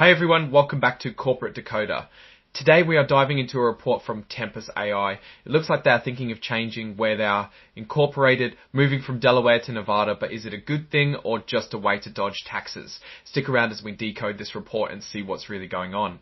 Hey everyone, welcome back to Corporate Decoder. Today we are diving into a report from Tempus AI. It looks like they are thinking of changing where they are incorporated, moving from Delaware to Nevada, but is it a good thing or just a way to dodge taxes? Stick around as we decode this report and see what's really going on.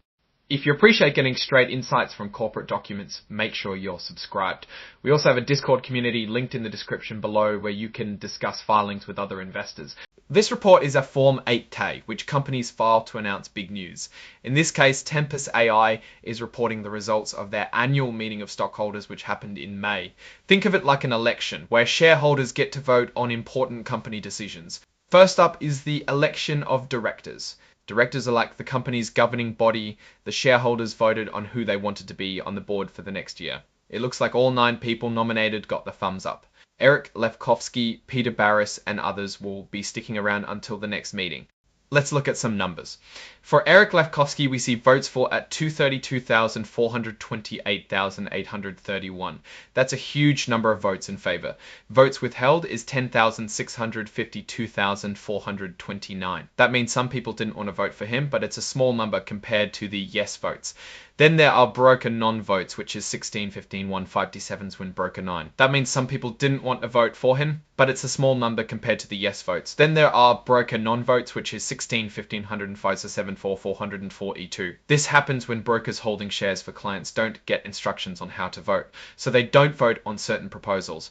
If you appreciate getting straight insights from corporate documents, make sure you're subscribed. We also have a Discord community linked in the description below where you can discuss filings with other investors. This report is a Form 8K, which companies file to announce big news. In this case, Tempus AI is reporting the results of their annual meeting of stockholders, which happened in May. Think of it like an election, where shareholders get to vote on important company decisions. First up is the election of directors. Directors are like the company's governing body. The shareholders voted on who they wanted to be on the board for the next year. It looks like all 9 people nominated got the thumbs up. Eric Lefkowski, Peter Barris, and others will be sticking around until the next meeting. Let's look at some numbers. For Eric Lefkowski, we see votes for at 232,428,831. That's a huge number of votes in favor. Votes withheld is 10,652,429. That means some people didn't want to vote for him, but it's a small number compared to the yes votes. Then there are broker non-votes, which is 16,157 when broker 9. That means some people didn't want to vote for him, but it's a small number compared to the yes votes. Then there are broker non-votes, which is 16,157,442. This happens when brokers holding shares for clients don't get instructions on how to vote, so they don't vote on certain proposals.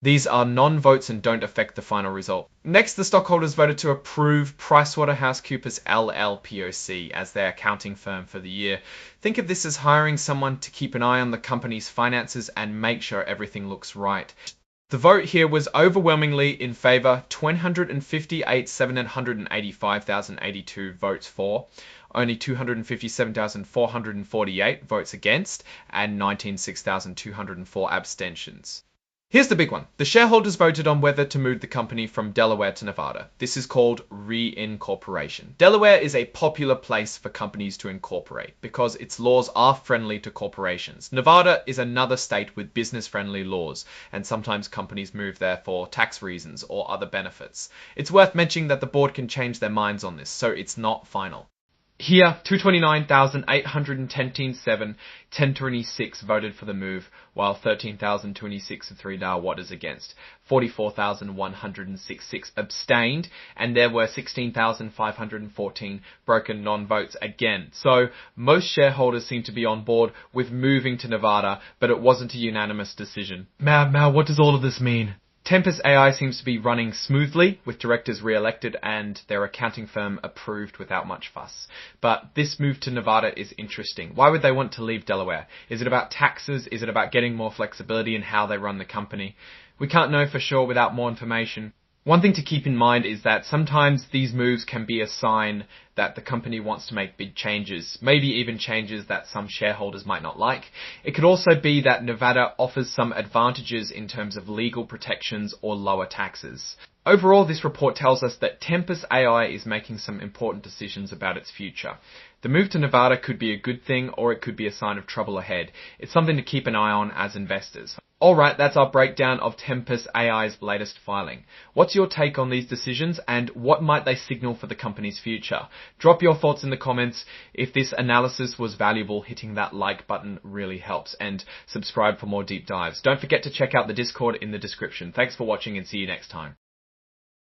These are non-votes and don't affect the final result. Next, the stockholders voted to approve PricewaterhouseCoopers LLPOC as their accounting firm for the year. Think of this as hiring someone to keep an eye on the company's finances and make sure everything looks right. The vote here was overwhelmingly in favor, 258,785,082 votes for, only 257,448 votes against, and 19,604 abstentions. Here's the big one. The shareholders voted on whether to move the company from Delaware to Nevada. This is called reincorporation. Delaware is a popular place for companies to incorporate because its laws are friendly to corporations. Nevada is another state with business-friendly laws, and sometimes companies move there for tax reasons or other benefits. It's worth mentioning that the board can change their minds on this, so it's not final. Here, 229,810.1026 voted for the move, while 13,026.3 Watt is against. 44,166 abstained, and there were 16,514 broken non-votes again. So most shareholders seem to be on board with moving to Nevada, but it wasn't a unanimous decision. Now, what does all of this mean? Tempus AI seems to be running smoothly, with directors re-elected and their accounting firm approved without much fuss. But this move to Nevada is interesting. Why would they want to leave Delaware? Is it about taxes? Is it about getting more flexibility in how they run the company? We can't know for sure without more information. One thing to keep in mind is that sometimes these moves can be a sign that the company wants to make big changes, maybe even changes that some shareholders might not like. It could also be that Nevada offers some advantages in terms of legal protections or lower taxes. Overall, this report tells us that Tempus AI is making some important decisions about its future. The move to Nevada could be a good thing, or it could be a sign of trouble ahead. It's something to keep an eye on as investors. Alright, that's our breakdown of Tempus AI's latest filing. What's your take on these decisions, and what might they signal for the company's future? Drop your thoughts in the comments. If this analysis was valuable, hitting that like button really helps, and subscribe for more deep dives. Don't forget to check out the Discord in the description. Thanks for watching and see you next time.